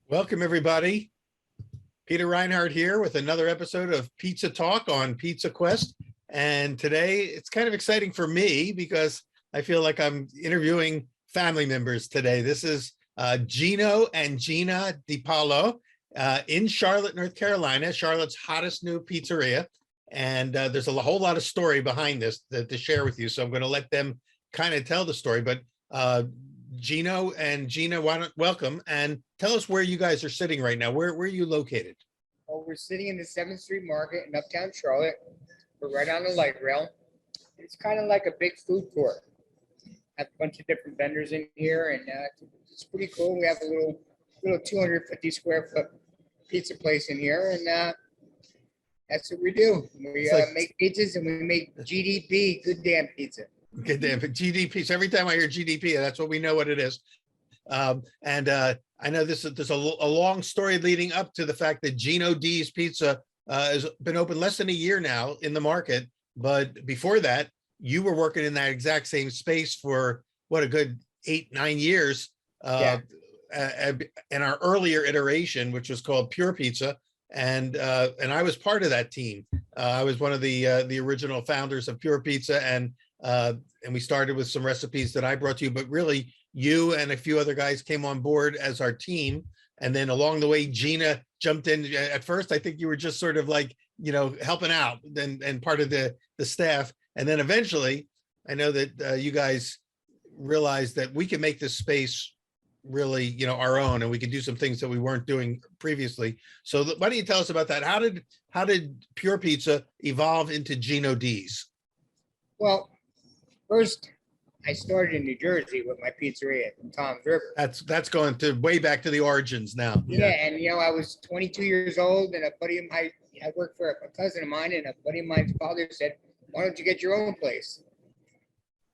Welcome, everybody. Peter Reinhardt here with another episode of Pizza Talk on Pizza Quest. And today it's kind of exciting for me because I feel like I'm interviewing family members today. This is Geno and Gina DiPaolo in Charlotte, North Carolina, Charlotte's hottest new pizzeria. And there's a whole lot of story behind this to share with you. So I'm going to let them kind of tell the story. But Geno and Gina, welcome and tell us where you guys are sitting right now. Where are you located? Well, we're sitting in the 7th Street Market in Uptown Charlotte. We're right on the light rail. It's kind of like a big food court. Have a bunch of different vendors in here, and it's pretty cool. We have a little 250 square foot pizza place in here, and that's what we do. We make pizzas and we make GDP, good damn pizza. Good damn GDP. So every time I hear GDP, that's what we know what it is. I know there's a long story leading up to the fact that Geno D's Pizza has been open less than a year now in the market. But before that, you were working in that exact same space for what, a good 8-9 years. In our earlier iteration, which was called Pure Pizza, and I was part of that team. I was one of the original founders of Pure Pizza, and we started with some recipes that I brought to you, but really you and a few other guys came on board as our team. And then along the way, Gina jumped in. At first, I think you were just sort of like, helping out and part of the staff. And then eventually, I know that you guys realized that we can make this space really, our own, and we can do some things that we weren't doing previously. So why don't you tell us about that? How did Pure Pizza evolve into Geno D's? Well, first, I started in New Jersey with my pizzeria in Tom's River. That's going to way back to the origins now. Yeah, and I was 22 years old, and a buddy of mine, I worked for a cousin of mine, and a buddy of mine's father said, "Why don't you get your own place?"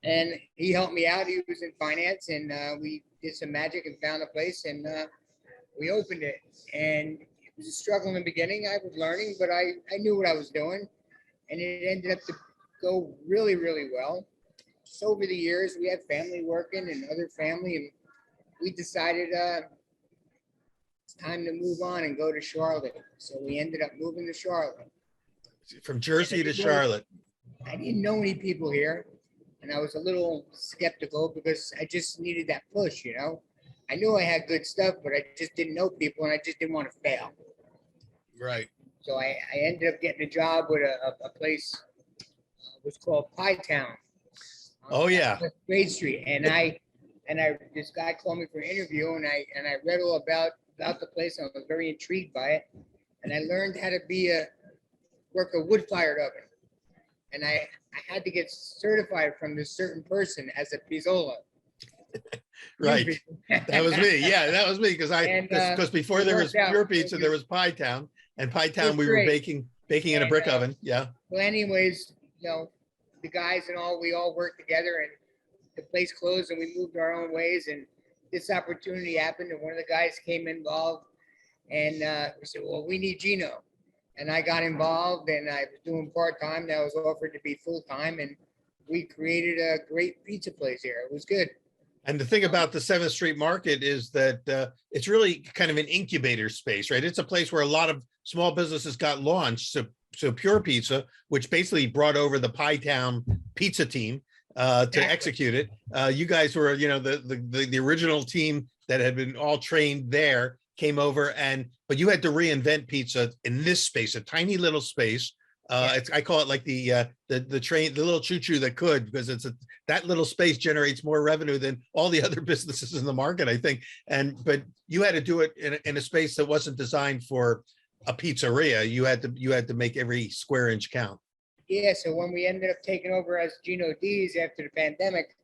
And he helped me out. He was in finance, and we did some magic and found a place, and we opened it. And it was a struggle in the beginning. I was learning, but I knew what I was doing, and it ended up to go really, really well. So over the years, we had family working and other family, and we decided it's time to move on and go to Charlotte. So we ended up moving to Charlotte. From Jersey to Charlotte. I didn't know any people here, and I was a little skeptical because I just needed that push, I knew I had good stuff, but I just didn't know people, and I just didn't want to fail. Right. So I ended up getting a job with a place, it was called Pie Town. Oh yeah, Grade Street, and I this guy called me for an interview, and I read all about the place, and I was very intrigued by it, and I learned how to work a wood-fired oven, and I had to get certified from this certain person as a pizzola. Right, that was me. Yeah, that was me because before there was Pure Pizza, there was Pie Town, and Pie Town we were baking in a brick oven. Yeah. Well, anyways, the guys and we all worked together, and the place closed and we moved our own ways, and this opportunity happened, and one of the guys came involved, and we said, well, we need Geno, and I got involved, and I was doing part-time. That was offered to be full-time, and we created a great pizza place here. It was good. And the thing about the 7th Street Market is that it's really kind of an incubator space, right? It's a place where a lot of small businesses got launched. So Pure Pizza, which basically brought over the Pie Town pizza team to execute it. You guys were, the original team that had been all trained there, came over, but you had to reinvent pizza in this space, a tiny little space. I call it like the train, the little choo-choo that could, because that little space generates more revenue than all the other businesses in the market, I think. But you had to do it in a space that wasn't designed for a pizzeria. You had to make every square inch count. Yeah, so when we ended up taking over as Geno D's after the pandemic,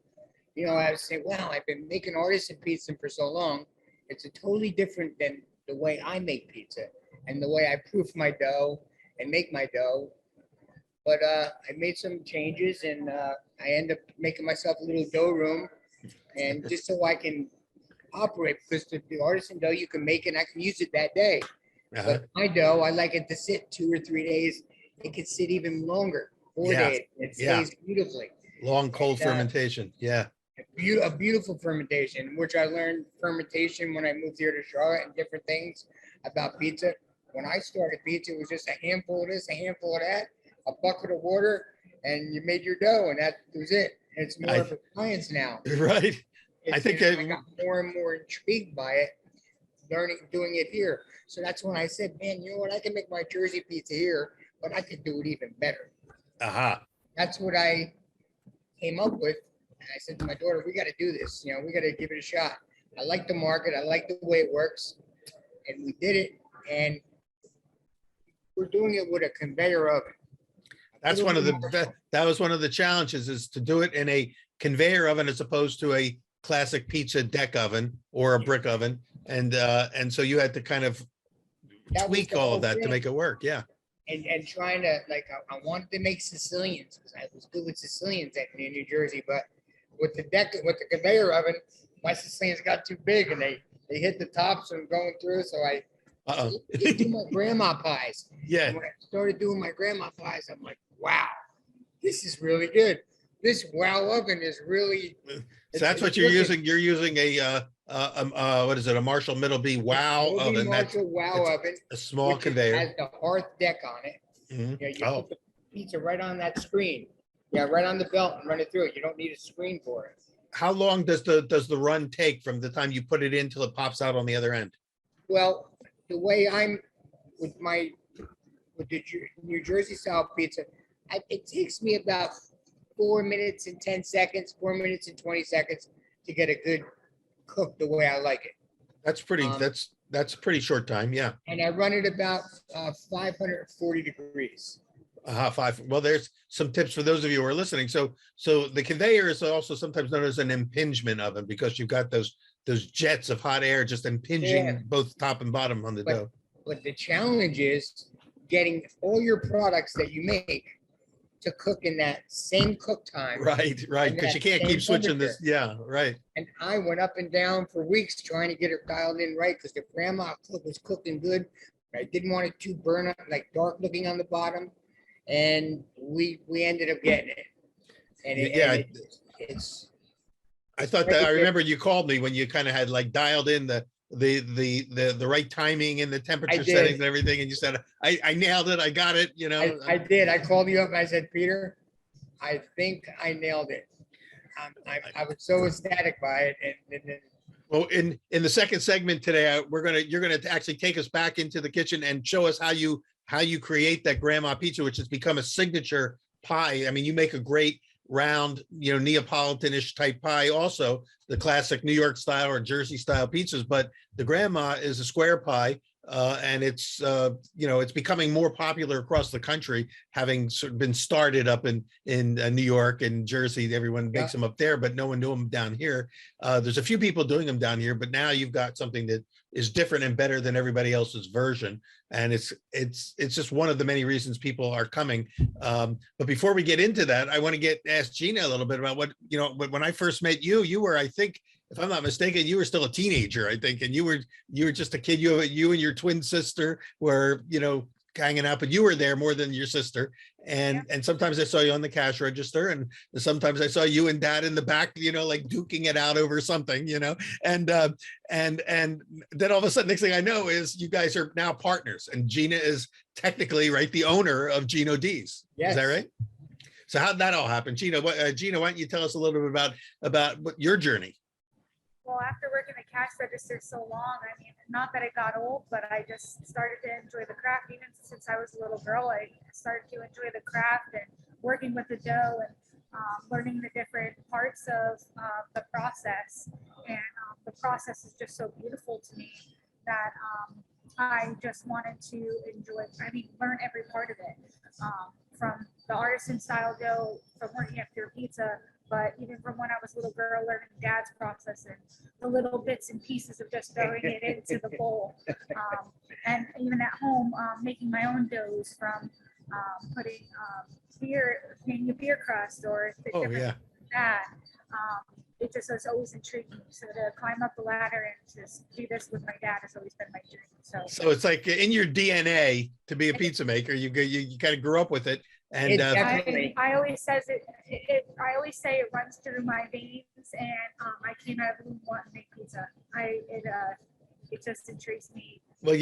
I was saying, wow, I've been making artisan pizza for so long. It's totally different than the way I make pizza and the way I proof my dough and make my dough. But I made some changes, and I ended up making myself a little dough room, and just so I can operate, because the artisan dough, you can make it and I can use it that day. But my dough, I like it to sit 2 or 3 days. It could sit even longer, 4 days. It stays beautifully. Long cold fermentation. Yeah. A beautiful fermentation, which I learned fermentation when I moved here to Charlotte and different things about pizza. When I started pizza, it was just a handful of this, a handful of that, a bucket of water, and you made your dough, and that was it. And it's more of a science now. Right. I think that I got more and more intrigued by it, doing it here. So that's when I said, man, you know what? I can make my Jersey pizza here, but I could do it even better. That's what I came up with. And I said to my daughter, we got to do this. You know, we got to give it a shot. I like the market. I like the way it works. And we did it. And we're doing it with a conveyor oven. That's one of that was one of the challenges, is to do it in a conveyor oven as opposed to a classic pizza deck oven or a brick oven. And so you had to kind of tweak all of that to make it work. Yeah. And trying to, like, I wanted to make Sicilians because I was good with Sicilians in New Jersey, but with the conveyor oven, my Sicilians got too big and they hit the tops and going through. So I do my grandma pies. Yeah. And when I started doing my grandma pies, I'm like, wow, this is really good. This wow oven is really. So that's what you're using. You're using a what is it? A Marshall Middleby wow oven. Marshall wow oven. A small conveyor. Has the hearth deck on it. Mm-hmm. You put the pizza right on that screen. Yeah, right on the belt and run it through it. You don't need a screen for it. How long does the run take from the time you put it in till it pops out on the other end? Well, the way I'm with the New Jersey style pizza, it takes me about 4 minutes and 10 seconds, 4 minutes and 20 seconds to get a good cook the way I like it. That's pretty. That's a pretty short time. Yeah. And I run it about 540 degrees. Well, there's some tips for those of you who are listening. So the conveyor is also sometimes known as an impingement oven because you've got those jets of hot air just impinging both top and bottom on the dough. But the challenge is getting all your products that you make to cook in that same cook time. Right. Because you can't keep switching this. Yeah, right. And I went up and down for weeks trying to get it dialed in right because the grandma was cooking good. I didn't want it to burn up, like dark looking on the bottom. And we ended up getting it. And it's. I thought that I remember you called me when you kind of had like dialed in the right timing and the temperature settings and everything, and you said I nailed it, I got it. You know, I did. I called you up and I said, Peter, I think I nailed it. I was so ecstatic by it. And well, in the second segment today, you're gonna actually take us back into the kitchen and show us how you create that grandma pizza, which has become a signature pie. I mean, you make a great round, Neapolitan-ish type pie, also the classic New York style or Jersey style pizzas, but the grandma is a square pie, and it's it's becoming more popular across the country, having sort of been started up in New York and Jersey. Everyone makes them up there, but no one knew them down here. There's a few people doing them down here, but now you've got something that is different and better than everybody else's version, and it's just one of the many reasons people are coming. But before we get into that, I want to ask Geno a little bit about what when I first met you. You were, I think, if I'm not mistaken, you were still a teenager, I think, and you were just a kid. You and your twin sister were hanging out, but you were there more than your sister. And sometimes I saw you on the cash register, and sometimes I saw you and Dad in the back, like duking it out over something, and then all of a sudden, next thing I know is you guys are now partners, and Gina is technically the owner of Geno D's. Yes. Is that right? So how did that all happen? Gina, why don't you tell us a little bit about your journey? Well, after working the cash register so long, I mean, not that it got old, but I just started to enjoy the craft. Even since I was a little girl, I started to enjoy the craft and working with the dough and learning the different parts of the process. And the process is just so beautiful to me that I just wanted to learn every part of it. From the artisan style dough, from working at Pure Pizza, but even from when I was a little girl, learning Dad's process and the little bits and pieces of just throwing it into the bowl. And even at home, making my own doughs, from putting making a beer crust or that. It just has always intrigued me. So to climb up the ladder and to do this with my dad has always been my dream. So it's like in your DNA to be a pizza maker. You kind of grew up with it. And It definitely- I always says I always say it runs through my veins, and I came out of the womb wanting to make pizza. It just intrigues me. well,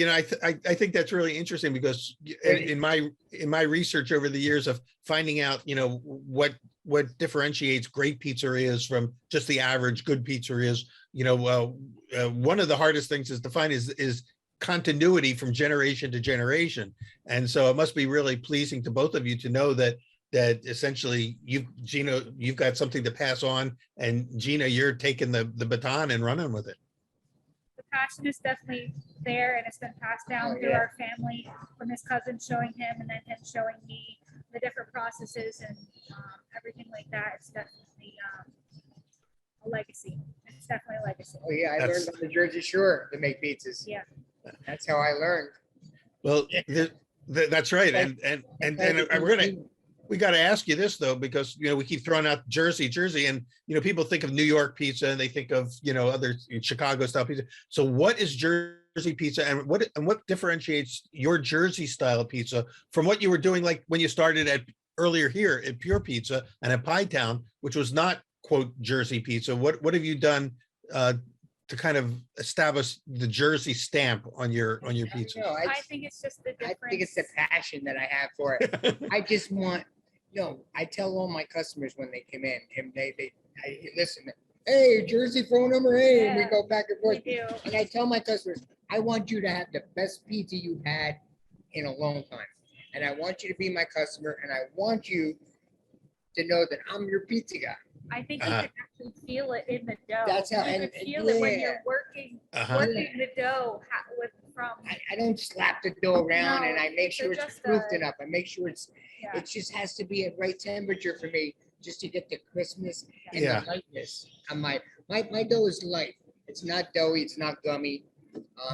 I think that's really interesting because in my research over the years of finding out, what differentiates great pizzeria from just the average good pizzeria is, one of the hardest things is to find is continuity from generation to generation. And so it must be really pleasing to both of you to know that essentially Geno, you've got something to pass on, and Gina, you're taking the baton and running with it. The passion is definitely there, and it's been passed down through our family from his cousin showing him, and then him showing me the different processes and everything like that. It's definitely a legacy. It's definitely a legacy. Oh yeah, I That's- learned on the Jersey Shore to make pizzas. Yeah. That's how I learned. Well, that's right. And we got to ask you this though, because, we keep throwing out Jersey, and, people think of New York pizza and they think of, other Chicago style pizza. So what is Jersey pizza, and what differentiates your Jersey style pizza from what you were doing, like when you started earlier here at Pure Pizza and at Pie Town, which was not quote Jersey pizza? What have you done to kind of establish the Jersey stamp on your pizza? No, I think it's just the difference. I think it's the passion that I have for it. I just want, I tell all my customers when they come in, and I listen, hey, Jersey phone number, hey, and we Yeah, go back and We forth. do. And I tell my customers, I want you to have the best pizza you've had in a long time. And I want you to be my customer, and I want you to know that I'm your pizza guy. I think you can actually feel it in the dough. That's how- You and- can feel it when yeah. you're working Uh-huh. the dough from. I don't slap the dough around, No, and I make it's sure it's just proofed a- enough. I make sure it Yeah. just has to be at right temperature for me, just to get the crispness and Yeah. the lightness. On my dough is light. It's not doughy. It's not gummy.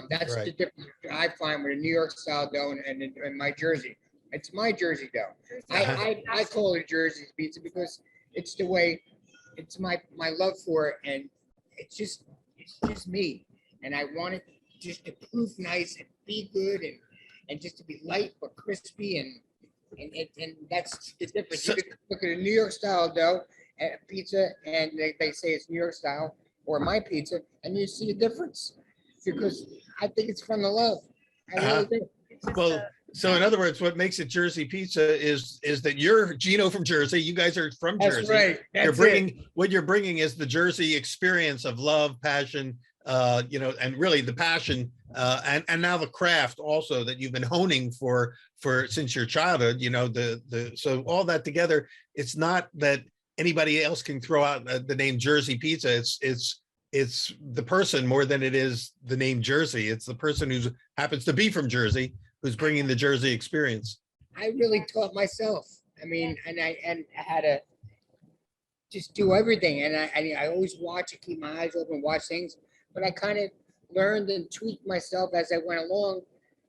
That's the Right. difference I find with a New York style dough and my Jersey. It's my Jersey dough. I call it Jersey pizza because it's the way, it's my love for it, and it's just me. And I want it just to proof nice and be good and just to be light but crispy, and that's the difference. So- You could look at a New York style dough pizza, and they say it's New York style, or my pizza, and you see a difference because I think it's from the love. I really do. It's just Well, a- so in other words, what makes it Jersey pizza is that you're Geno from Jersey. You guys are from That's Jersey. right. You're That's it. bringing what you're bringing is the Jersey experience of love, passion, and really the passion, and now the craft also that you've been honing for since your childhood. So all that together, it's not that anybody else can throw out the name Jersey pizza. It's the person more than it is the name Jersey. It's the person who happens to be from Jersey who's bringing the Jersey experience. I really taught myself. I mean, and I had to just do everything. And I always watch and keep my eyes open, watch things. But I kind of learned and tweaked myself as I went along,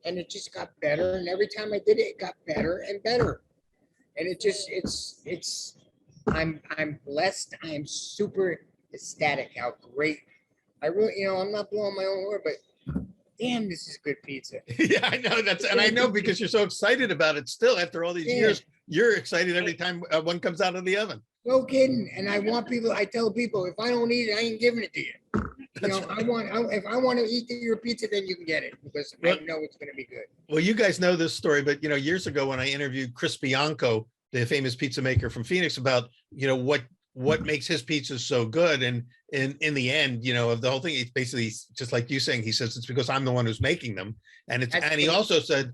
and it just got better. And every time I did it, it got better and better. And I'm blessed. I am super ecstatic how great. I really, I'm not blowing my own horn, but damn, this is good pizza. Yeah, I know and I know because you're so excited about it still after all these Yeah. years. You're excited every time one comes out of the oven. No kidding. And I tell people, if I don't eat it, I ain't giving it to you. That's If I want to eat your pizza, then you can get it because I Well- know it's going to be good. Well, you guys know this story, but years ago when I interviewed Chris Bianco, the famous pizza maker from Phoenix, about what makes his pizzas so good, and in the end, of the whole thing, it's basically just like you saying. He says it's because I'm the one who's making them, and he also said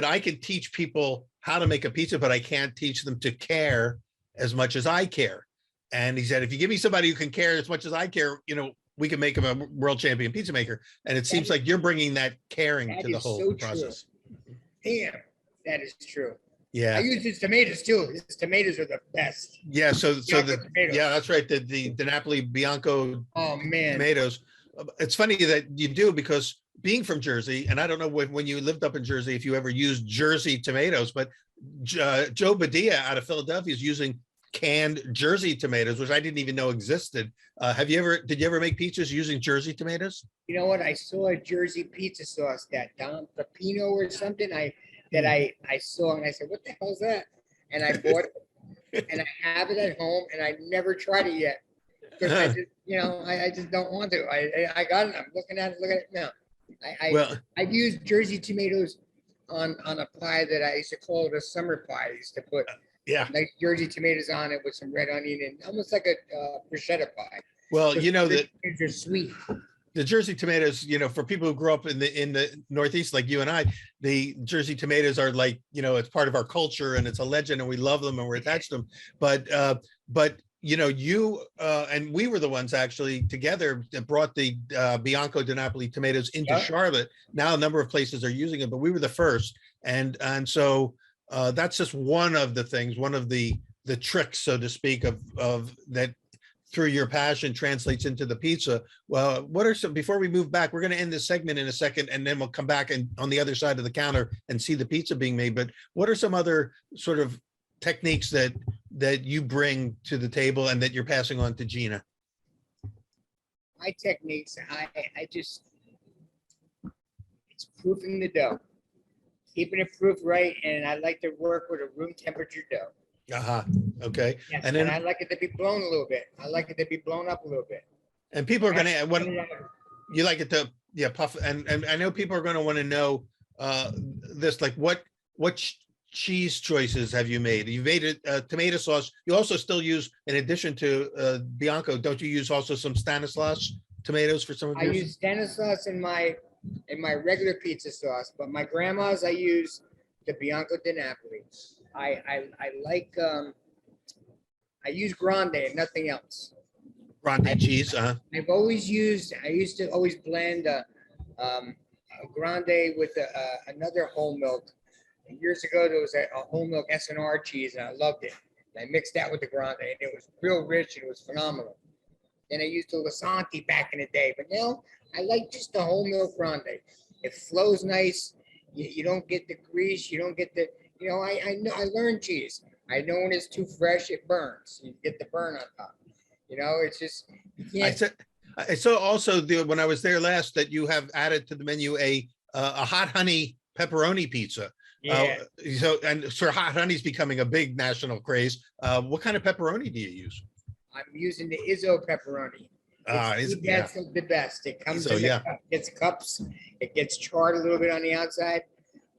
I could teach people how to make a pizza, but I can't teach them to care as much as I care. And he said, if you give me somebody who can care as much as I care, we can make him a world champion pizza maker. And it seems like you're bringing that caring That to the is whole so true. process. Damn, that is true. I Yeah. use his tomatoes too. His tomatoes are the best. Yeah. So Bianco tomatoes. yeah, that's right. The Napoli Bianco Oh man. tomatoes. It's funny that you do, because being from Jersey, and I don't know when you lived up in Jersey, if you ever used Jersey tomatoes, but Joe Badia out of Philadelphia is using canned Jersey tomatoes, which I didn't even know existed. Did you ever make pizzas using Jersey tomatoes? You know what? I saw a Jersey pizza sauce that Don Pepino or something. I saw, and I said, "What the hell is that?" and I bought it and I have it at home and I never tried it yet. Because I just, I just don't want to. I got it. I'm looking at it. No, Well, I've used Jersey tomatoes on a pie that I used to call it a summer pie. I used to put yeah. nice Jersey tomatoes on it with some red onion and almost like a bruschetta pie. Well, Because you know that they're sweet. the Jersey tomatoes, for people who grew up in the Northeast, like you and I, the Jersey tomatoes are like, it's part of our culture and it's a legend and we love them and we're attached to them. But you and we were the ones actually together that brought the Bianco di Napoli tomatoes into Yeah. Charlotte. Now a number of places are using it, but we were the first. And so that's just one of the things, one of the tricks, so to speak, of that through your passion translates into the pizza. Well, what are some, before we move back, we're going to end this segment in a second, and then we'll come back and on the other side of the counter and see the pizza being made. But what are some other sort of techniques that you bring to the table and that you're passing on to Gina? My techniques, I just, it's proofing the dough, keeping it proof right. And I like to work with a room temperature dough. Uh-huh. Okay. Yes, And and then I like it to be blown a little bit. I like it to be blown up a little bit. and people are going to, when you like it to, yeah, puff. And I know people are going to want to know this, like what cheese choices have you made? You made a tomato sauce. You also still use, in addition to Bianco, don't you use also some Stanislaus tomatoes for some of I yours? use Stanislaus in my regular pizza sauce, but my grandma's I use the Bianco di Napoli. I like I use grande and nothing else. Grande cheese, I used to always blend a grande with another whole milk. And years ago, there was a whole milk S&R cheese, and I loved it. And I mixed that with the grande, and it was real rich, and it was phenomenal. Then I used the Lasanti back in the day, but now I like just the whole milk grande. It flows nice. You don't get the grease. You don't get the, I know, I learned cheese. I know when it's too fresh, it burns. You get the burn on top. It's just, you I can't. said, I saw also when I was there last that you have added to the menu a hot honey pepperoni pizza. Yeah. So hot honey's becoming a big national craze. What kind of pepperoni do you use? I'm using the Izzo pepperoni. That's the best. It comes Izzo, in yeah. It's cups. It gets charred a little bit on the outside.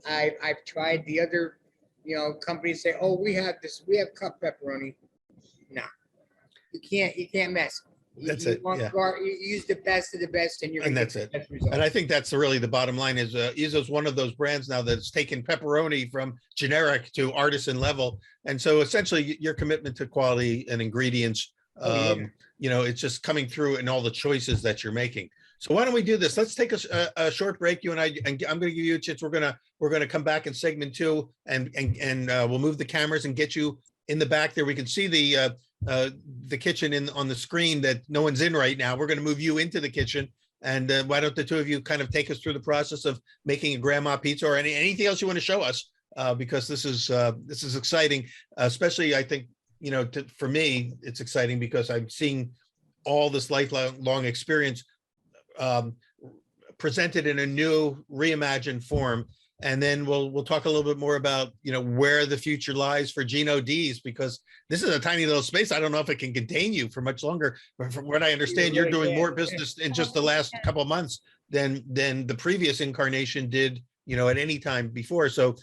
I've tried the other, companies say, oh, we have cup pepperoni. No, you can't mess. That's you it, want yeah. You use the best of the best, and you're And gonna that's get the it. best results. And I think that's really the bottom line is Izzo's one of those brands now that's taken pepperoni from generic to artisan level. And so essentially your commitment to quality and ingredients, it's just coming through in all the choices that you're making. So why don't we do this? Let's take a short break, you and I, and I'm going to give you a chance. We're going to come back in segment 2 and we'll move the cameras and get you in the back there. We can see the kitchen on the screen that no one's in right now. We're going to move you into the kitchen. And why don't the two of you kind of take us through the process of making a grandma pizza or anything else you want to show us? Because this is exciting, especially I think, for me, it's exciting because I'm seeing all this lifelong experience presented in a new reimagined form. And then we'll talk a little bit more about, where the future lies for Geno D's, because this is a tiny little space. I don't know if it can contain you for much longer. But from what I understand, you're doing more business in just the last couple of months than the previous incarnation did, at any time before. So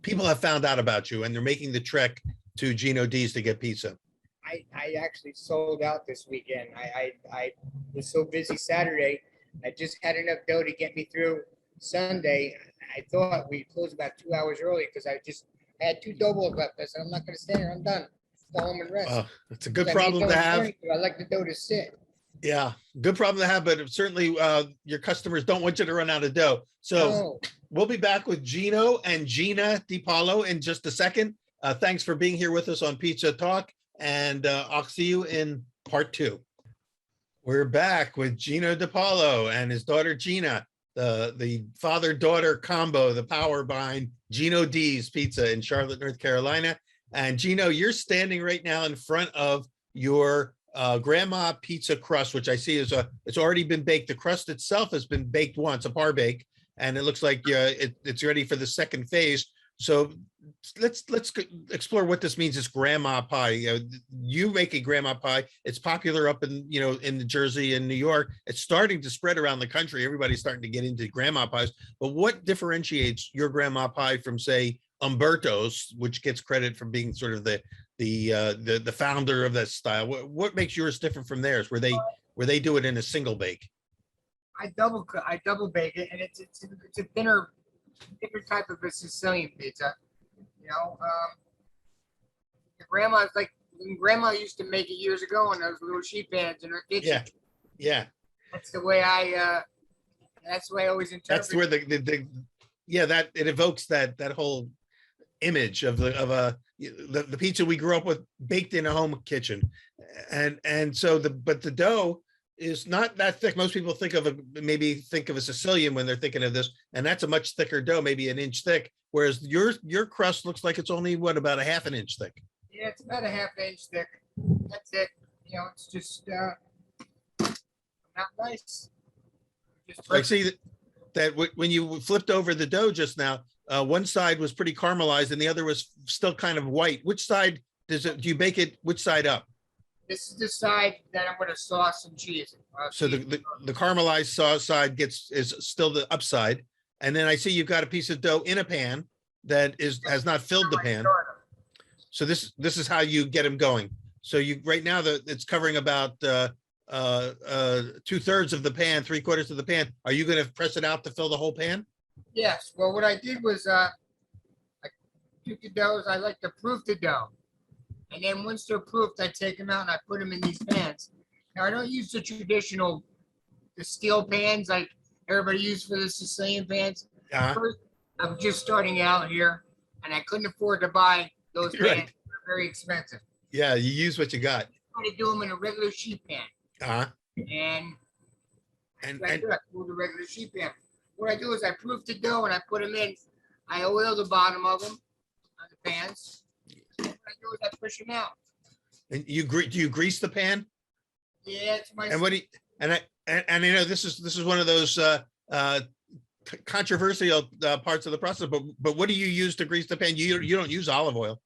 people have found out about you and they're making the trek to Geno D's to get pizza. I actually sold out this weekend. I was so busy Saturday. I just had enough dough to get me through Sunday. I thought we closed about 2 hours early because I had 2 dough balls left. I said, I'm not going to stand here. I'm done. Go home and rest. It's a good problem to have. I like the dough to sit. Yeah, good problem to have, but certainly your customers don't want you to run out of dough. So we'll be back with Geno and Gina DiPaolo in just a second. Thanks for being here with us on Pizza Talk, and I'll see you in part 2. We're back with Geno DiPaolo and his daughter Gina, the father-daughter combo, the power behind Geno D's Pizza in Charlotte, North Carolina. And Geno, you're standing right now in front of your grandma pizza crust, which I see it's already been baked. The crust itself has been baked once, a par bake, and it looks like it's ready for the second phase. So explore what this means. It's grandma pie. You make a grandma pie. It's popular up in, in New Jersey and New York. It's starting to spread around the country. Everybody's starting to get into grandma pies. But what differentiates your grandma pie from, say, Umberto's, which gets credit for being sort of the founder of that style? What makes yours different from theirs, where they do it in a single bake? I double bake it, and it's a thinner, different type of a Sicilian pizza. The grandma's like when grandma used to make it years ago in those little sheet pans in her kitchen. Yeah. That's the way I always interpret. That's where that it evokes that whole image of the pizza we grew up with, baked in a home kitchen. And so the dough is not that thick. Most people think of a Sicilian when they're thinking of this, and that's a much thicker dough, maybe an inch thick. Whereas your crust looks like it's only about a half an inch thick. Yeah, it's about a half inch thick. That's it. It's just not nice. I see that when you flipped over the dough just now, one side was pretty caramelized and the other was still kind of white. Which side do you bake it? Which side up? This is the side that I'm going to sauce and cheese. So the caramelized sauce side is still the upside, and then I see you've got a piece of dough in a pan that has not filled the pan. So this is how you get them going. So right now it's covering about 2/3 of the pan, 3/4 of the pan. Are you going to press it out to fill the whole pan? Yes. Well, what I did was I took the doughs. I like to proof the dough. And then once they're proofed, I take them out and I put them in these pans. Now, I don't use the steel pans like everybody uses for the Sicilian pans. First, I'm just starting out here, and I couldn't afford to buy those pans. Right. They're very expensive. Yeah, you use what you got. I try to do them in a regular sheet pan. And I do the regular sheet pan. What I do is I proof the dough and I put them in. I oil the bottom of them on the pans. What I do is I push them out. And do you grease the pan? Yeah, it's my. And what do you, and I know this is one of those controversial parts of the process, but what do you use to grease the pan? You don't use olive oil.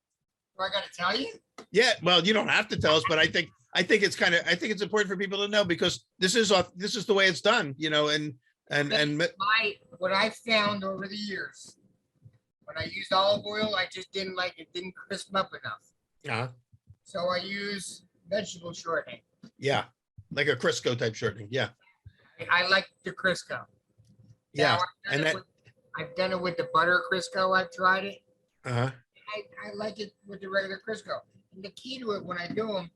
Do I got to tell you? Yeah, well, you don't have to tell us, but I think it's important for people to know, because this is the way it's done, What I found over the years, when I used olive oil, I just didn't like it. Didn't crisp up enough. So I use vegetable shortening. Yeah, like a Crisco type shortening. Yeah. I like the Crisco. Yeah, now, I've done it with the butter Crisco. I've tried it. I like it with the regular Crisco. And the key to it, when I do them,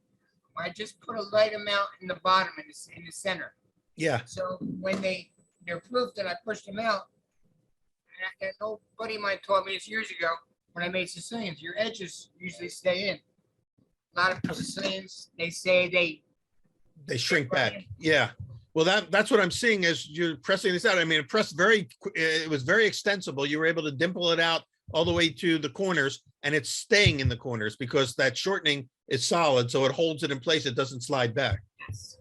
I just put a light amount in the bottom in the center. Yeah. So when they're proofed and I push them out, and an old buddy of mine taught me this years ago when I made Sicilians, your edges usually stay in. A lot of Sicilians, they say they shrink back. Yeah. Well, that's what I'm seeing as you're pressing this out. I mean, it was very extensible. You were able to dimple it out all the way to the corners, and it's staying in the corners because that shortening is solid, so it holds it in place. It doesn't slide back. Yes.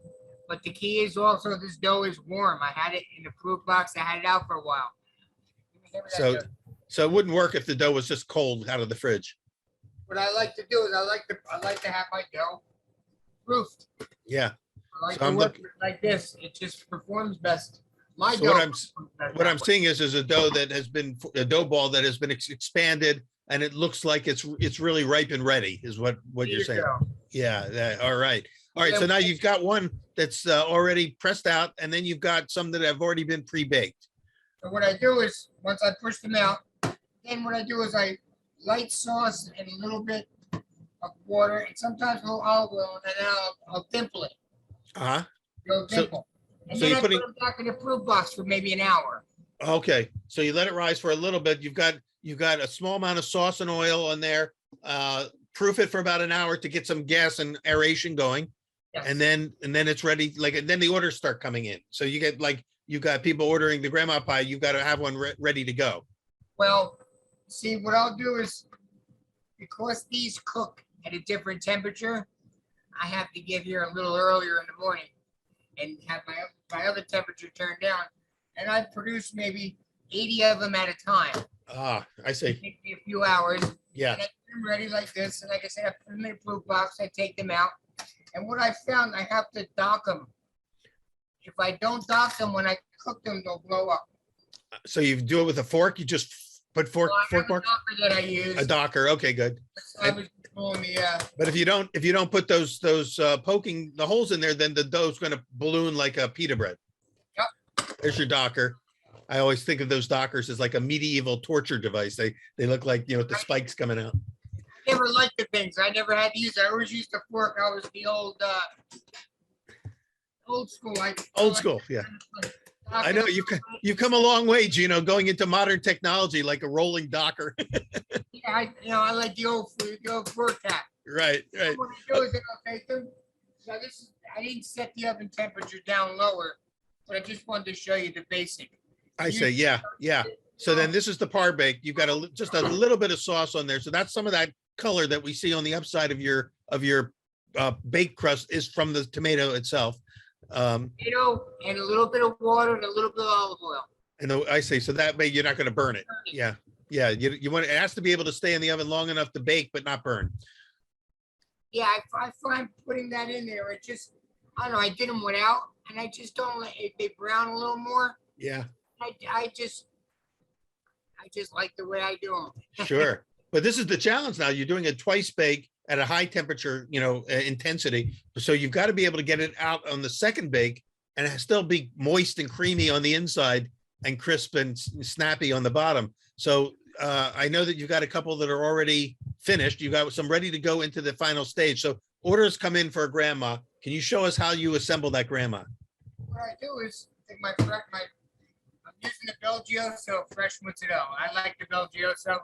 But the key is also this dough is warm. I had it in the proof box. I had it out for a while. So it wouldn't work if the dough was just cold out of the fridge. What I like to do is I like to have my dough proofed. Yeah. I like to work like this. It just performs best. My dough. What I'm seeing is a dough that has been a dough ball that has been expanded, and it looks like it's really ripe and ready. Is what you're saying? Yeah. All right. So now you've got one that's already pressed out, and then you've got some that have already been pre-baked. So what I do is once I push them out, then what I do is I light sauce and a little bit of water and sometimes a little olive oil, and then I'll dimple it. Go dimple. And then I put them back in the proof box for maybe an hour. Okay. So you let it rise for a little bit. You've got a small amount of sauce and oil in there. Proof it for about an hour to get some gas and aeration going. Yes. And then it's ready. Then the orders start coming in. So you've got people ordering the grandma pie. You've got to have one ready to go. Well, see, what I'll do is, because these cook at a different temperature, I have to get here a little earlier in the morning and have my other temperature turned down. And I produce maybe 80 of them at a time. Ah, I see. Take me a few hours. Yeah. And I get them ready like this, and like I said, I put them in a proof box, I take them out. And what I found, I have to dock them. If I don't dock them, when I cook them, they'll blow up. So you do it with a fork? You just put So I have fork a mark? docker that I use. A docker. Okay, good. I was pulling the, But if you don't put those poking the holes in there, then the dough's gonna balloon like a pita bread. Yep. There's your docker. I always think of those dockers as like a medieval torture device. They look like, with the spikes coming out. I never liked the things. I never had to use it. I always used a fork. I was the old school. Old school, yeah. I know you've come a long way, Geno, going into modern technology like a rolling docker. Yeah, I like the old fork hat. Right. What I do is I'll take them. So I didn't set the oven temperature down lower, but I just wanted to show you the basic. I say, yeah. So then this is the par bake. You've got just a little bit of sauce on there. So that's some of that color that we see on the upside of your baked crust is from the tomato itself. Tomato and a little bit of water and a little bit of olive oil. And I say, so that way you're not going to burn it. Yeah. You want it has to be able to stay in the oven long enough to bake, but not burn. Yeah, I find putting that in there, it just, I don't know, I did them without, and I just don't let it, they brown a little more. Yeah, I just like the way I do them. sure. But this is the challenge now. You're doing a twice bake at a high temperature, intensity. So you've got to be able to get it out on the second bake and still be moist and creamy on the inside and crisp and snappy on the bottom. So I know that you've got a couple that are already finished. You've got some ready to go into the final stage. So orders come in for a grandma. Can you show us how you assemble that grandma? What I do is take I'm using the Belgioso fresh mozzarella. I like the Belgioso.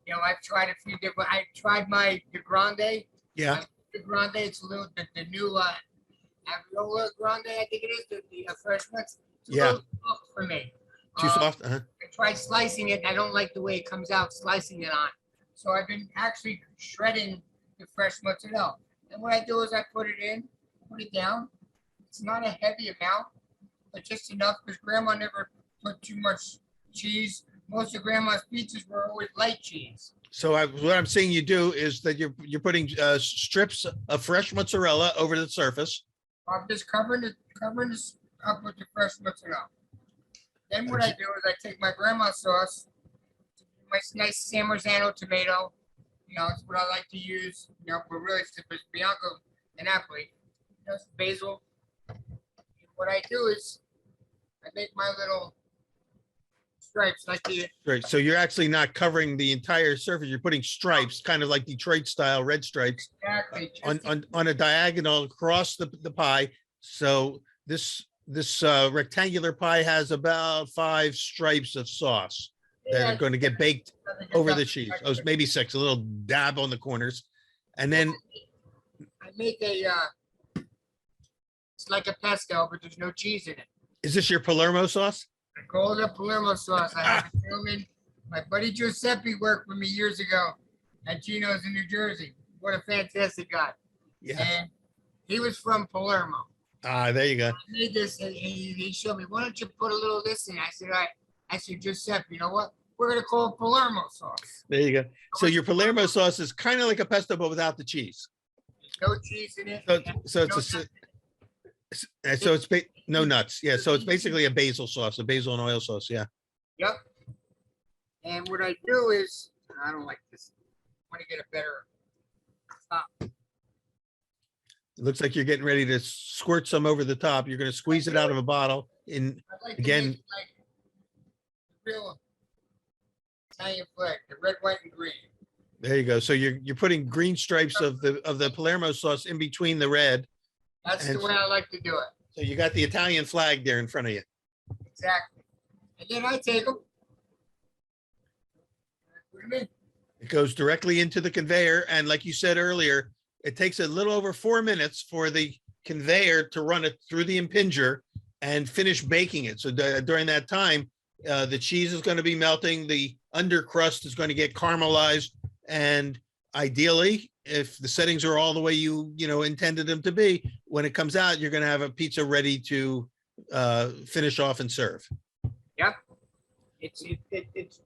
I've tried a few different. I tried the Grande. Yeah. The Grande. It's a little the new Aviola Grande. I think it is the fresh ones. It's a little soft for me. Too soft. I tried slicing it, and I don't like the way it comes out. Slicing it on. So I've been actually shredding the fresh mozzarella. And what I do is I put it down. It's not a heavy amount, but just enough because Grandma never put too much cheese. Most of Grandma's pizzas were always light cheese. So what I'm seeing you do is that you're putting strips of fresh mozzarella over the surface. I'm just covering this up with the fresh mozzarella. Then what I do is I take my grandma's sauce, my nice San Marzano tomato. It's what I like to use. But really it's Bianco and Napoli. Basil. And what I do is I make my little stripes like the. Right. So you're actually not covering the entire surface. You're putting stripes, kind of like Detroit style red stripes, Exactly. on a diagonal across the pie. So this rectangular pie has about 5 stripes of sauce that are going to get baked over the cheese. Oh, maybe 6, a little dab on the corners. And then I make it's like a pesto, but there's no cheese in it. is this your Palermo sauce? I call it a Palermo sauce. I have a gentleman, my buddy Giuseppe worked with me years ago at Geno's in New Jersey. What a fantastic guy. Yeah. And he was from Palermo. There you go. I made this and he showed me, why don't you put a little of this in? I said, all right. I said, Giuseppe, you know what? We're going to call it Palermo sauce. There you go. So your Palermo sauce is kind of like a pesto, but without the cheese. There's no cheese in it. No nuts. Yeah. So it's basically a basil sauce, a basil and oil sauce. Yeah. Yep. And what I do is, I don't like this. I want to get a better top. It looks like you're getting ready to squirt some over the top. You're going to squeeze it out of a bottle. I like to Again- make it like real Italian flag, the red, white, and green. There you go. So you're putting green stripes of the Palermo sauce in between the red. That's And- the way I like to do it. So you got the Italian flag there in front of you. Exactly. And then I take them. Put them in. It goes directly into the conveyor. And like you said earlier, it takes a little over 4 minutes for the conveyor to run it through the impinger and finish baking it. So during that time, the cheese is going to be melting. The under crust is going to get caramelized. And ideally, if the settings are all the way you intended them to be, when it comes out, you're going to have a pizza ready to finish off and serve. Yep. It's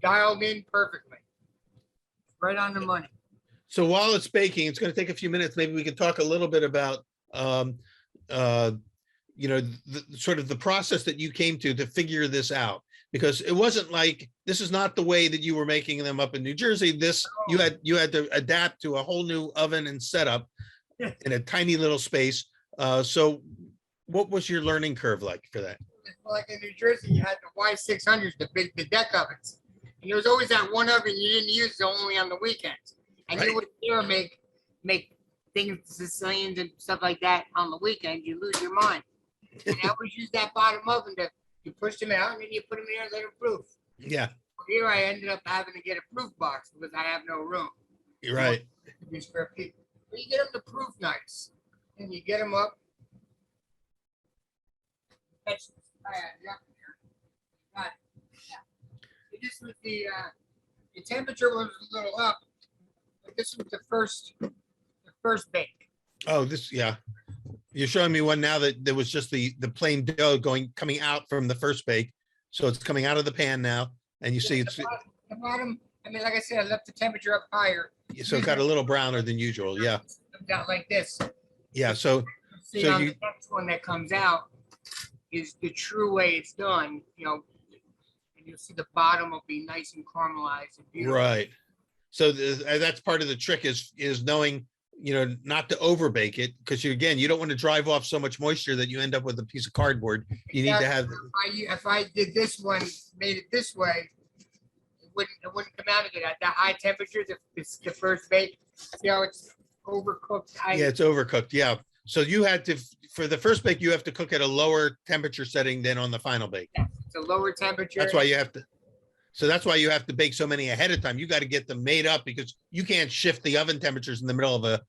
dialed in perfectly. Right on the money. So while it's baking, it's going to take a few minutes. Maybe we can talk a little bit about, uh, the sort of the process that you came to figure this out. Because it wasn't like, this is not the way that you were making them up in New Jersey. This, you had to adapt to a whole new oven and setup in a tiny little space. So what was your learning curve like for that? Like in New Jersey, you had the Y600s, the deck ovens. And there was always that one oven you didn't use only on the weekends. And you would never make things, Sicilians and stuff like that on the weekend. You lose your mind. And I always use that bottom oven to you push them out and then you put them in there and let them proof. Yeah. Here I ended up having to get a proof box because I have no room. You're right. But you get them to proof nice. And you get them up. This was the temperature was a little up, but this was the first bake. Oh, yeah. You're showing me one now that there was just the plain dough coming out from the first bake. So it's coming out of the pan now. And you see it's the bottom, I mean, like I said, I left the temperature up higher. So it got a little browner than usual. Yeah. Not like this. Yeah. So the next one that comes out is the true way it's done, and you'll see the bottom will be nice and caramelized and beautiful. Right. So that's part of the trick is knowing, not to over bake it, because you don't want to drive off so much moisture that you end up with a piece of cardboard. You need to have. If I did this one, made it this way, it wouldn't come out again at that high temperature. The first bake, see how it's overcooked. Yeah, it's overcooked. Yeah. So you had to, for the first bake, you have to cook at a lower temperature setting than on the final bake. Yeah, it's a lower temperature. That's why you have to. So that's why you have to bake so many ahead of time. You got to get them made up because you can't shift the oven temperatures in the middle of a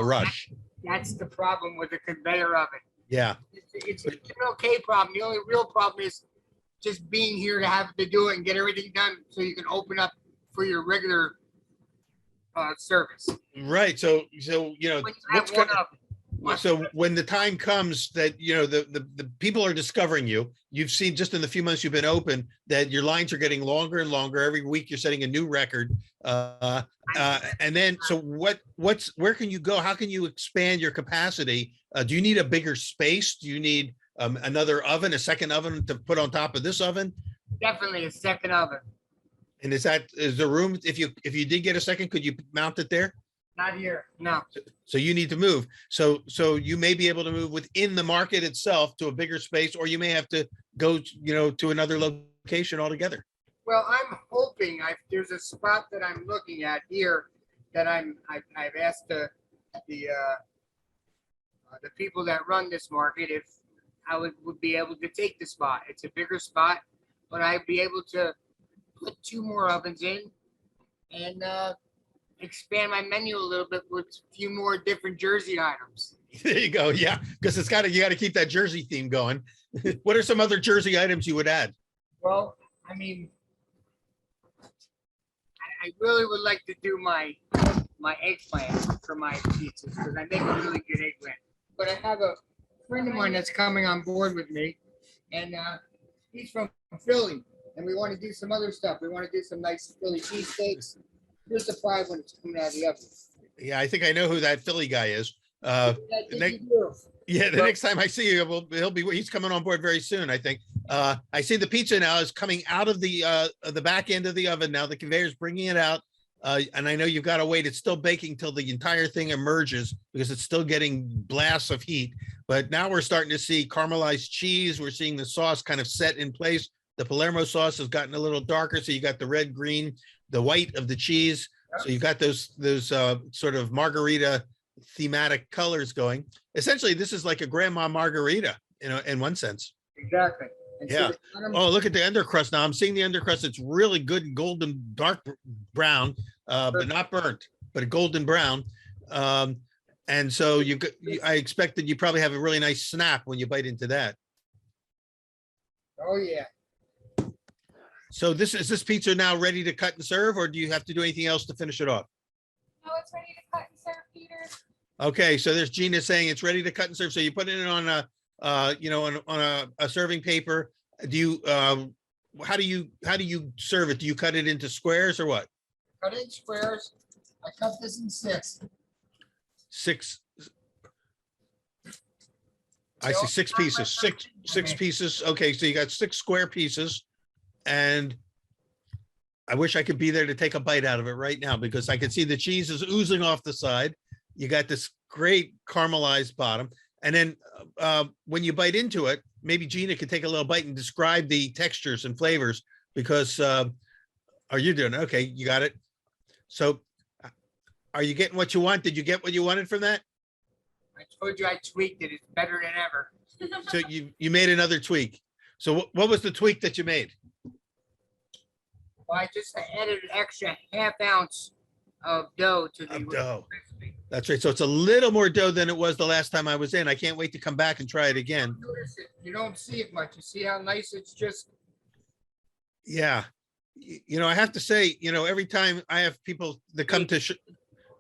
rush. That's the problem with the conveyor oven. Yeah. It's an okay problem. The only real problem is just being here to have to do it and get everything done so you can open up for your regular service. Right. So so when the time comes that the people are discovering you've seen just in the few months you've been open that your lines are getting longer and longer. Every week you're setting a new record. And then so where can you go? How can you expand your capacity? Do you need a bigger space? Do you need another oven, a second oven to put on top of this oven? Definitely a second oven. And is the room, if you did get a second, could you mount it there? Not here, no. So you need to move. So you may be able to move within the market itself to a bigger space, or you may have to go, to another location altogether. Well, I'm hoping there's a spot that I'm looking at here that I've asked the people that run this market if I would be able to take the spot. It's a bigger spot, but I'd be able to put 2 more ovens in and expand my menu a little bit with a few more different Jersey items. There you go. Yeah, because you got to keep that Jersey theme going. What are some other Jersey items you would add? Well, I mean, I really would like to do my eggplant for my pizzas because I make a really good eggplant. But I have a friend of mine that's coming on board with me, and he's from Philly, and we want to do some other stuff. We want to do some nice Philly cheesesteaks. Here's the fry when it's coming out of the oven. Yeah, I think I know who that Philly guy is. The next time I see you, he's coming on board very soon, I think. I see the pizza now is coming out of the back end of the oven now. The conveyor is bringing it out. And I know you've got to wait. It's still baking till the entire thing emerges because it's still getting blasts of heat. But now we're starting to see caramelized cheese. We're seeing the sauce kind of set in place. The Palermo sauce has gotten a little darker. So you got the red, green, the white of the cheese. So you've got those sort of margarita thematic colors going. Essentially, this is like a grandma margarita, in one sense. Exactly. And yeah. Oh, look at the undercrust now. I'm seeing the undercrust. It's really good golden dark brown, but not burnt, but a golden brown. And so I expect that you probably have a really nice snap when you bite into that. Oh yeah. So is this pizza now ready to cut and serve, or do you have to do anything else to finish it off? No, it's ready to cut and serve, Peter. Okay, so there's Gina saying it's ready to cut and serve. So you put it on a serving paper. Do you how do you serve it? Do you cut it into squares or what? Cut it in squares. I cut this in 6. Six. I see 6 pieces, six pieces. Okay, so you got 6 square pieces. And I wish I could be there to take a bite out of it right now because I can see the cheese is oozing off the side. You got this great caramelized bottom. And then when you bite into it, maybe Gina could take a little bite and describe the textures and flavors because are you doing? Okay, you got it. So are you getting what you want? Did you get what you wanted from that? I told you I tweaked it. It's better than ever. So you made another tweak. So what was the tweak that you made? Well, I just added an extra ½ ounce of dough to the Of dough. recipe. That's right. So it's a little more dough than it was the last time I was in. I can't wait to come back and try it again. Notice it. You don't see it much. You see how nice it's just. Yeah. You know, I have to say, you know, every time I have people that come to,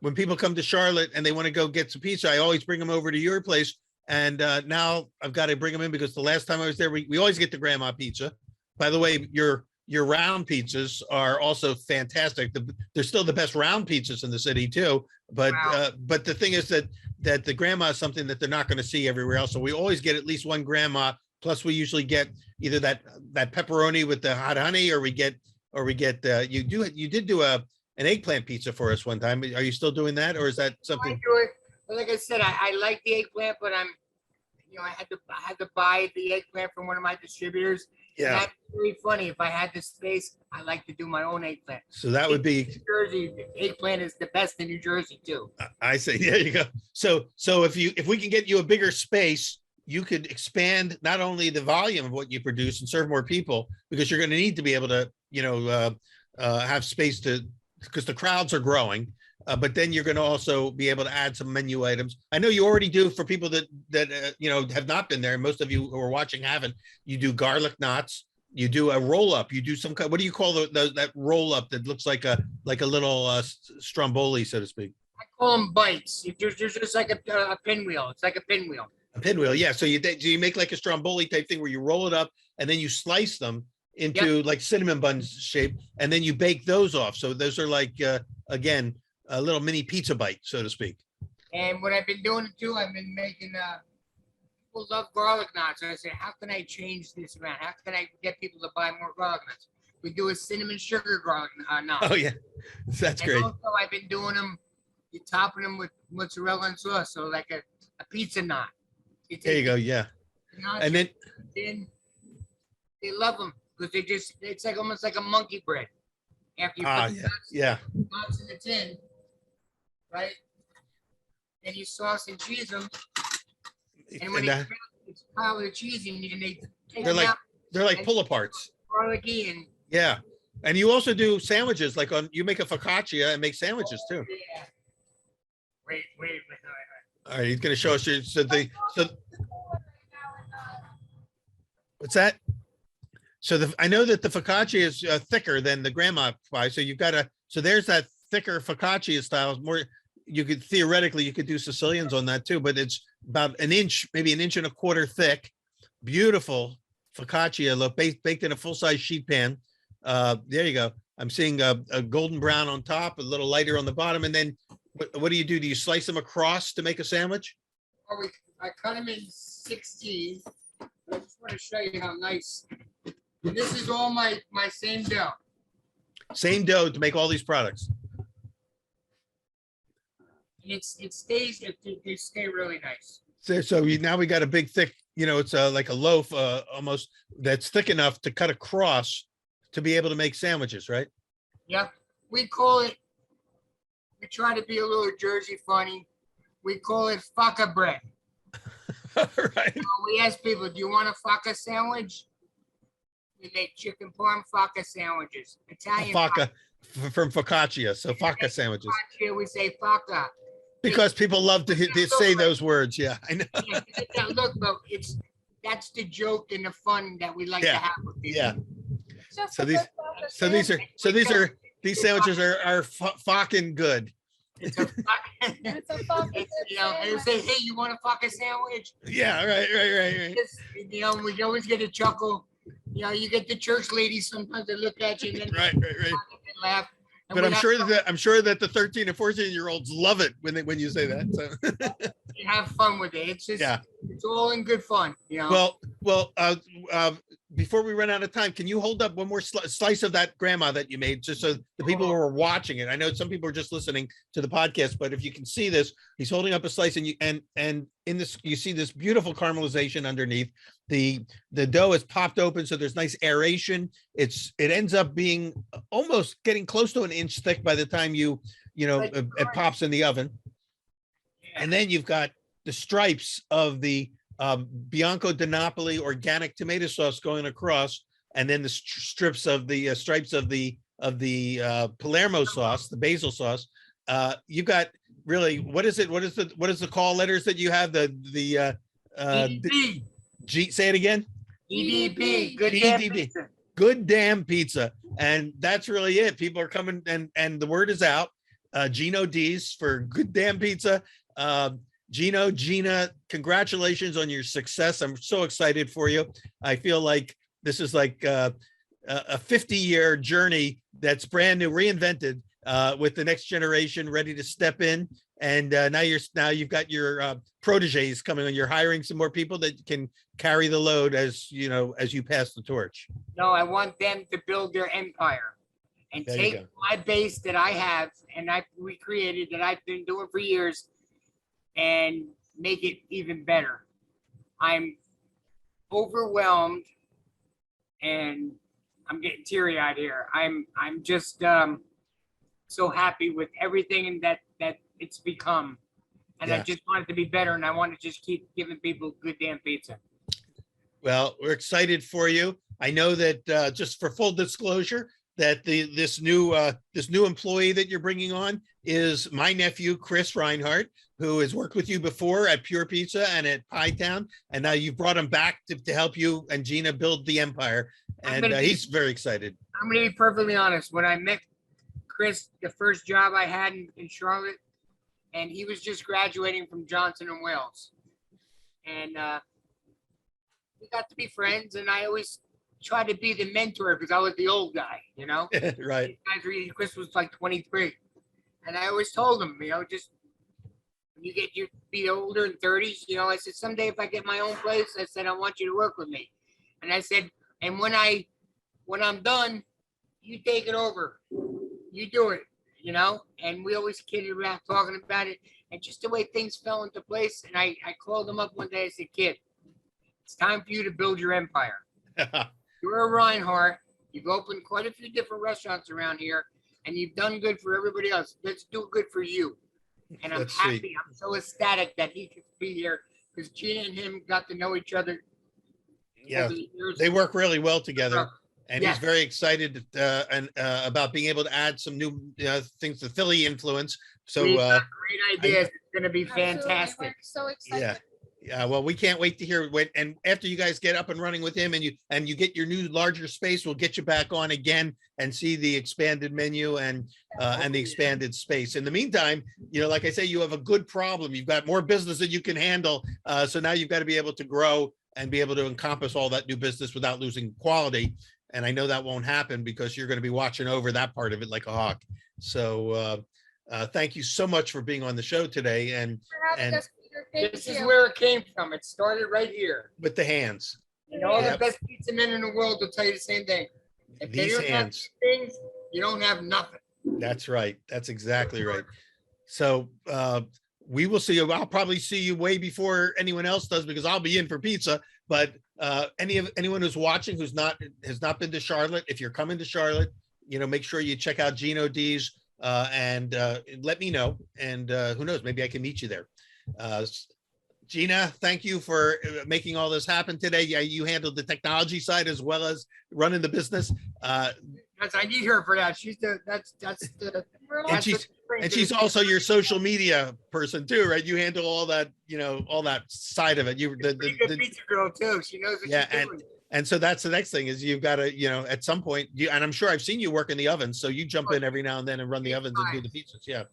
when people come to Charlotte and they want to go get some pizza, I always bring them over to your place. And now I've got to bring them in because the last time I was there, we always get the grandma pizza. By the way, your round pizzas are also fantastic. They're still the best round pizzas in the city too. But Wow. But the thing is that the grandma is something that they're not going to see everywhere else. So we always get at least one grandma. Plus, we usually get either that pepperoni with the hot honey, or we get you did do an eggplant pizza for us one time. Are you still doing that, or is that I something? do it. But like I said, I like the eggplant, but I had to buy the eggplant from one of my distributors. And Yeah. that's really funny. If I had the space, I like to do my own eggplant. So that would be. New Jersey, eggplant is the best in New Jersey too. I say, there you go. So if we can get you a bigger space, you could expand not only the volume of what you produce and serve more people, because you're going to need to be able to, have space because the crowds are growing. But then you're going to also be able to add some menu items. I know you already do for people that have not been there. Most of you who are watching haven't. You do garlic knots. You do a roll up. You do some kind. What do you call that roll up that looks like a little stromboli, so to speak? I call them bites. It's just like a pinwheel. It's like a pinwheel. A pinwheel, yeah. So you make like a stromboli type thing where you roll it up and then you slice them into like cinnamon buns shape, and then you bake those off. So those are like again a little mini pizza bite, so to speak. And what I've been doing too, I've been making. People love garlic knots. So I said, how can I change this around? How can I get people to buy more garlic knots? We do a cinnamon sugar garlic knot. Oh yeah, that's And great. also, I've been doing them. You're topping them with mozzarella and sauce, so like a pizza knot. There you go, yeah. And then they love them because it's like almost like a monkey bread. After you put yeah. knots in the tin, right? And you sauce and cheese them. And when it's pile of cheese and they take them out, they're like pull aparts. Garlicky and Yeah. And you also do sandwiches, like you make a focaccia and make sandwiches too. yeah. Wait. All right, he's gonna show us what's that? So I know that the focaccia is thicker than the grandma pie. So you've got so there's that thicker focaccia style. More, you could theoretically do Sicilians on that too, but it's about an inch, maybe an inch and a quarter thick. Beautiful focaccia, baked in a full size sheet pan. There you go. I'm seeing a golden brown on top, a little lighter on the bottom, and then what do you do? Do you slice them across to make a sandwich? I cut them in 16. I just want to show you how nice. And this is all my same dough. Same dough to make all these products. And they stay really nice. So now we got a big thick, it's like a loaf almost that's thick enough to cut across to be able to make sandwiches, right? Yep. We try to be a little Jersey funny. We call it faca bread. Right. We ask people, do you want a faca sandwich? We make chicken parm faca sandwiches. Italian Faca from focaccia. So faca sandwiches. Here we say faca. Because people love to say those words. Yeah, I know. Yeah, look, but that's the joke and the fun that we like to have with people. Yeah. These sandwiches are fucking good. It's a and say, hey, you want a fucking sandwich? Yeah, right. We always get a chuckle. You know, you get the church ladies sometimes they look at you and then Right. they laugh. And But we I'm sure that the 13 and 14-year-olds love it when you say that. So have fun with it. It's just, yeah. it's all in good fun, you know. Well, before we run out of time, can you hold up one more slice of that grandma that you made, just so the people who are watching it? I know some people are just listening to the podcast, but if you can see this, he's holding up a slice, and in this you see this beautiful caramelization underneath. The dough is popped open, so there's nice aeration. It ends up being almost getting close to an inch thick by the time it pops in the oven. And then you've got the stripes of the Bianco di Napoli organic tomato sauce going across, and then the stripes of the Palermo sauce, the basil sauce. You've got really, what is the call letters that you have? EDP. Say it again. EDP. Good EDP. damn pizza. Good damn pizza. And that's really it. People are coming, and the word is out. Geno D's for good damn pizza. Geno, Gina, congratulations on your success. I'm so excited for you. I feel like this is like a 50-year journey that's brand new, reinvented, with the next generation ready to step in. And now you've got your proteges coming on. You're hiring some more people that can carry the load as you pass the torch. No, I want them to build their empire and There you take go. my base that I have and I've recreated, that I've been doing for years, and make it even better. I'm overwhelmed and I'm getting teary-eyed here. I'm just so happy with everything that it's become. And I Yeah. just want it to be better, and I want to just keep giving people good damn pizza. Well, we're excited for you. I know that just for full disclosure, that this new employee that you're bringing on is my nephew, Chris Reinhardt, who has worked with you before at Pure Pizza and at Pie Town, and now you've brought him back to help you and Gina build the empire, and he's very excited. I'm going to be perfectly honest. When I met Chris, the first job I had in Charlotte, and he was just graduating from Johnson and Wales, and we got to be friends, and I always tried to be the mentor because I was the old guy, you know. Right. Chris was like 23, and I always told him, just when you be older in 30s, I said, someday if I get my own place, I said, I want you to work with me. And I said, and when I'm done, you take it over, you do it, and we always kidded around talking about it, and just the way things fell into place. And I called him up one day. I said, kid, it's time for you to build your empire. You're a Reinhardt. You've opened quite a few different restaurants around here, and you've done good for everybody else. Let's do good for you. And I'm That's happy. sweet. I'm so ecstatic that he could be here, because Gina and him got to know each other. Yeah, over the years. they work really well together, and Yeah. he's very excited about being able to add some new things, the Philly influence. So We've got great ideas. It's going to be Absolutely, fantastic. we're so excited. yeah. Yeah, well, we can't wait to hear when, and after you guys get up and running with him, and you get your new larger space, we'll get you back on again and see the expanded menu and the expanded space. In the meantime, like I say, you have a good problem. You've got more business that you can handle. So now you've got to be able to grow and be able to encompass all that new business without losing quality. And I know that won't happen because you're going to be watching over that part of it like a hawk. So thank you so much for being on the show today. And For having us, Peter. Thank This is you. where it came from. It started right here. with the hands, And all Yep. the best pizza men in the world will tell you the same thing. If they these don't have hands. these things, you don't have nothing. That's right. That's exactly right. So we will see you. I'll probably see you way before anyone else does, because I'll be in for pizza. But anyone who's watching has not been to Charlotte, if you're coming to Charlotte, make sure you check out Geno D's and let me know. And who knows, maybe I can meet you there. Gina, thank you for making all this happen today. Yeah, you handled the technology side as well as running the business. I need her for that. She's that's the. We're all- And she's also your social media person too, right? You handle all that, all that side of it. Pretty good pizza girl too. She knows what Yeah, she's doing. and so that's the next thing is you've got to, at some point, and I'm sure I've seen you work in the ovens, so you jump in every now and then and run the ovens and do the pizzas. Yeah.